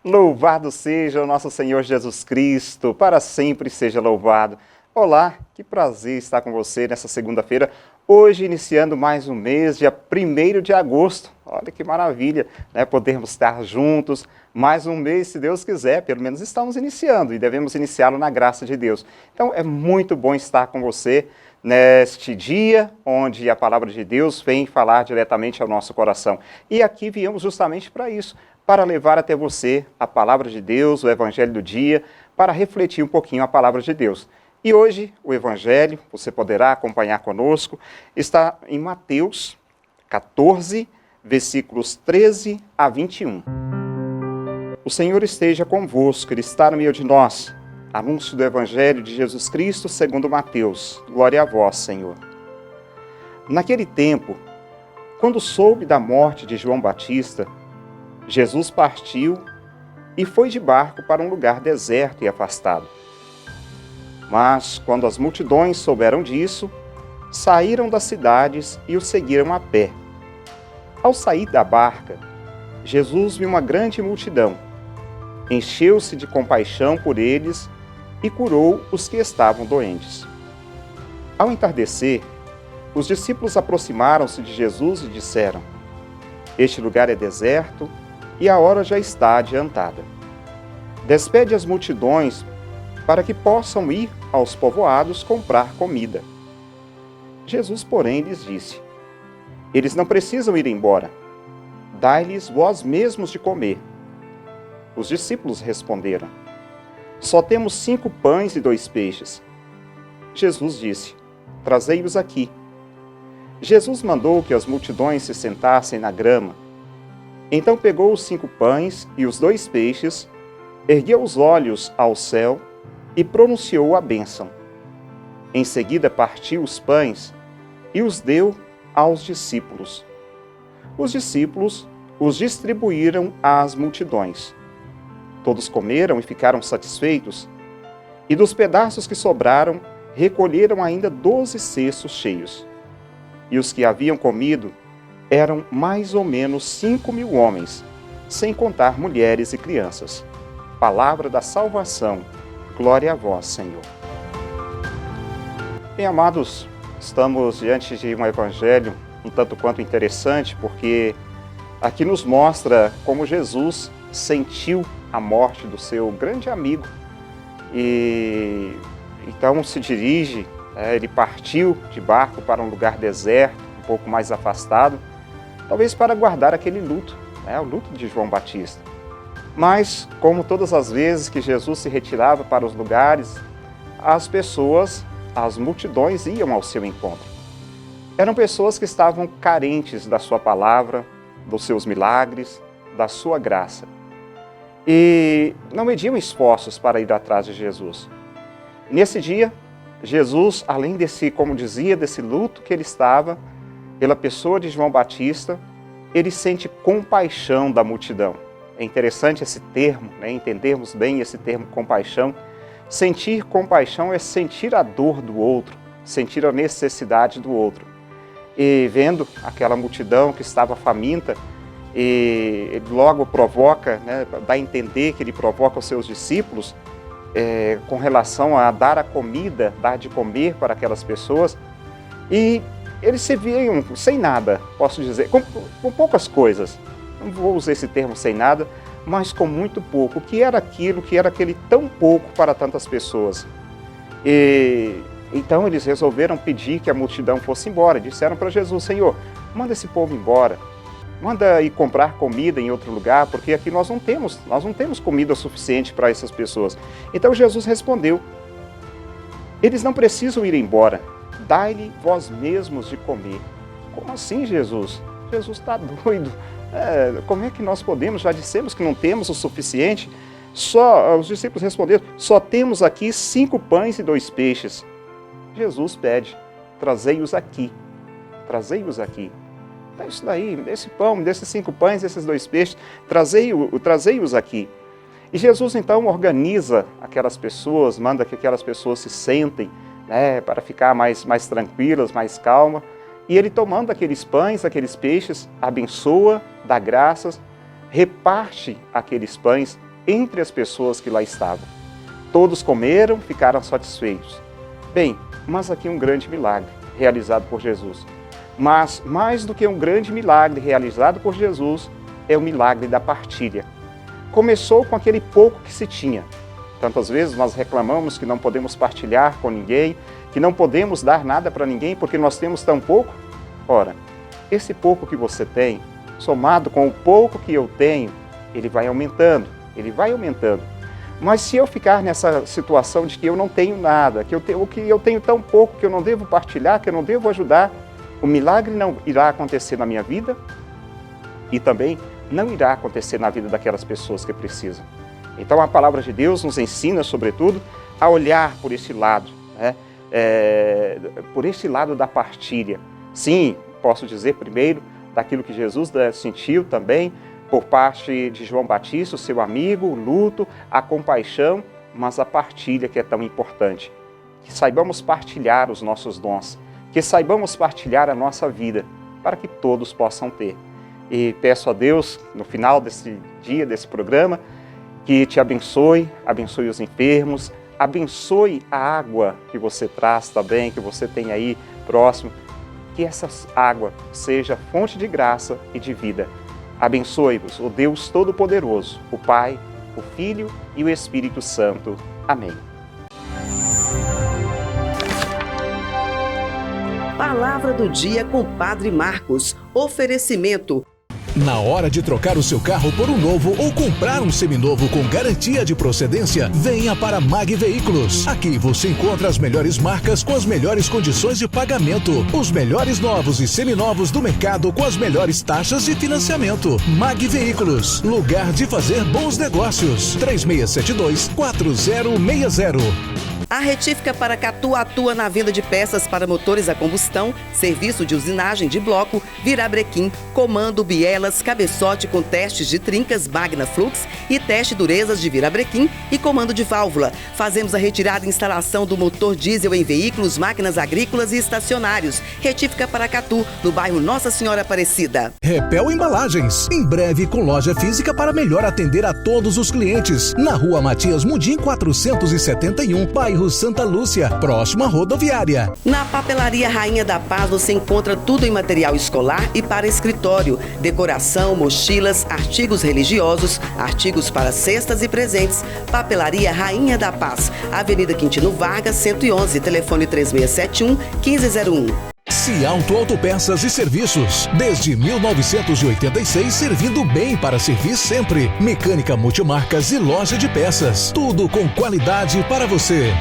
Louvado seja o nosso Senhor Jesus Cristo, para sempre seja louvado. Olá, que prazer estar com você nessa segunda-feira, hoje iniciando mais um mês, dia 1º de agosto. Olha que maravilha, né? Podermos estar juntos, mais um mês, se Deus quiser, pelo menos estamos iniciando e devemos iniciá-lo na graça de Deus. Então é muito bom estar com você neste dia onde a palavra de Deus vem falar diretamente ao nosso coração. E aqui viemos justamente para isso, para levar até você a palavra de Deus, o evangelho do dia, para refletir um pouquinho a palavra de Deus. E hoje o evangelho, você poderá acompanhar conosco, está em Mateus 14, versículos 13 a 21. O Senhor esteja convosco, Ele está no meio de nós. Anúncio do evangelho de Jesus Cristo segundo Mateus. Glória a vós, Senhor. Naquele tempo, quando soube da morte de João Batista, Jesus partiu e foi de barco para um lugar deserto e afastado. Mas, quando as multidões souberam disso, saíram das cidades e o seguiram a pé. Ao sair da barca, Jesus viu uma grande multidão, encheu-se de compaixão por eles e curou os que estavam doentes. Ao entardecer, os discípulos aproximaram-se de Jesus e disseram: Este lugar é deserto e a hora já está adiantada. Despede as multidões para que possam ir aos povoados comprar comida. Jesus, porém, lhes disse: Eles não precisam ir embora. Dai-lhes vós mesmos de comer. Os discípulos responderam: Só temos 5 pães e 2 peixes. Jesus disse: Trazei-os aqui. Jesus mandou que as multidões se sentassem na grama. Então pegou os 5 pães e os 2 peixes, ergueu os olhos ao céu e pronunciou a bênção. Em seguida partiu os pães e os deu aos discípulos. Os discípulos os distribuíram às multidões. Todos comeram e ficaram satisfeitos, e dos pedaços que sobraram, recolheram ainda 12 cestos cheios. E os que haviam comido eram mais ou menos 5.000 homens, sem contar mulheres e crianças. Palavra da salvação. Glória a vós, Senhor. Bem, amados, estamos diante de um evangelho um tanto quanto interessante, porque aqui nos mostra como Jesus sentiu a morte do seu grande amigo e então se dirige, ele partiu de barco para um lugar deserto, um pouco mais afastado, talvez para guardar aquele luto, o luto de João Batista. Mas, como todas as vezes que Jesus se retirava para os lugares, as pessoas, as multidões iam ao seu encontro. Eram pessoas que estavam carentes da sua palavra, dos seus milagres, da sua graça. E não mediam esforços para ir atrás de Jesus. Nesse dia, Jesus, além desse, como dizia, desse luto que ele estava, pela pessoa de João Batista, ele sente compaixão da multidão. É interessante esse termo, entendermos bem esse termo compaixão. Sentir compaixão é sentir a dor do outro, sentir a necessidade do outro. E vendo aquela multidão que estava faminta, e ele logo provoca, dá a entender que ele provoca os seus discípulos com relação a dar a comida, dar de comer para aquelas pessoas. E eles se viam sem nada, posso dizer, com poucas coisas. Não vou usar esse termo sem nada, mas com muito pouco. O que era aquilo, que era aquele tão pouco para tantas pessoas? E então eles resolveram pedir que a multidão fosse embora. Disseram para Jesus: Senhor, manda esse povo embora. Manda ir comprar comida em outro lugar, porque aqui nós não temos comida suficiente para essas pessoas. Então Jesus respondeu: Eles não precisam ir embora. Dai-lhe vós mesmos de comer. Como assim, Jesus? Jesus está doido. Como é que nós podemos? Já dissemos que não temos o suficiente. Os discípulos responderam: Só temos aqui 5 pães e 2 peixes. Jesus pede: Trazei-os aqui. Trazei-os aqui. Então, isso daí, desse pão, desses 5 pães, desses 2 peixes, trazei-os aqui. E Jesus então organiza aquelas pessoas, manda que aquelas pessoas se sentem, para ficar mais tranquilas, mais calmas. E ele, tomando aqueles pães, aqueles peixes, abençoa, dá graças, reparte aqueles pães entre as pessoas que lá estavam. Todos comeram, ficaram satisfeitos. Bem, mas aqui um grande milagre realizado por Jesus. Mas mais do que um grande milagre realizado por Jesus, é o milagre da partilha. Começou com aquele pouco que se tinha. Tantas vezes nós reclamamos que não podemos partilhar com ninguém, que não podemos dar nada para ninguém porque nós temos tão pouco. Ora, esse pouco que você tem, somado com o pouco que eu tenho, ele vai aumentando, ele vai aumentando. Mas se eu ficar nessa situação de que eu não tenho nada, que eu tenho tão pouco que eu não devo partilhar, que eu não devo ajudar, o milagre não irá acontecer na minha vida e também não irá acontecer na vida daquelas pessoas que precisam. Então a palavra de Deus nos ensina, sobretudo, a olhar por esse lado, né? Por esse lado da partilha. Sim, posso dizer primeiro daquilo que Jesus sentiu também, por parte de João Batista, o seu amigo, o luto, a compaixão, mas a partilha que é tão importante. Que saibamos partilhar os nossos dons, que saibamos partilhar a nossa vida, para que todos possam ter. E peço a Deus, no final desse dia, desse programa, que te abençoe, abençoe os enfermos, abençoe a água que você traz também, que você tem aí próximo, que essa água seja fonte de graça e de vida. Abençoe-vos o Deus Todo-Poderoso, o Pai, o Filho e o Espírito Santo. Amém. Palavra do dia com Padre Marcos. Oferecimento. Na hora de trocar o seu carro por um novo ou comprar um seminovo com garantia de procedência, venha para Mag Veículos. Aqui você encontra as melhores marcas com as melhores condições de pagamento. Os melhores novos e seminovos do mercado com as melhores taxas de financiamento. Mag Veículos, lugar de fazer bons negócios. 3672-4060. A Retífica Paracatu atua na venda de peças para motores a combustão, serviço de usinagem de bloco, virabrequim, comando, bielas, cabeçote com testes de trincas Magna Flux e teste durezas de virabrequim e comando de válvula. Fazemos a retirada e instalação do motor diesel em veículos, máquinas agrícolas e estacionários. Retífica Paracatu, no bairro Nossa Senhora Aparecida. Repel Embalagens, em breve com loja física para melhor atender a todos os clientes. Na rua Matias Mundim 471, bairro Santa Lúcia, próxima rodoviária. Na Papelaria Rainha da Paz você encontra tudo em material escolar e para escritório, decoração, mochilas, artigos religiosos, artigos para cestas e presentes. Papelaria Rainha da Paz, Avenida Quintino Vargas, 111, telefone 3671-1501. Cialto Autopeças e Serviços. Desde 1986, servindo bem para servir sempre. Mecânica multimarcas e loja de peças. Tudo com qualidade para você.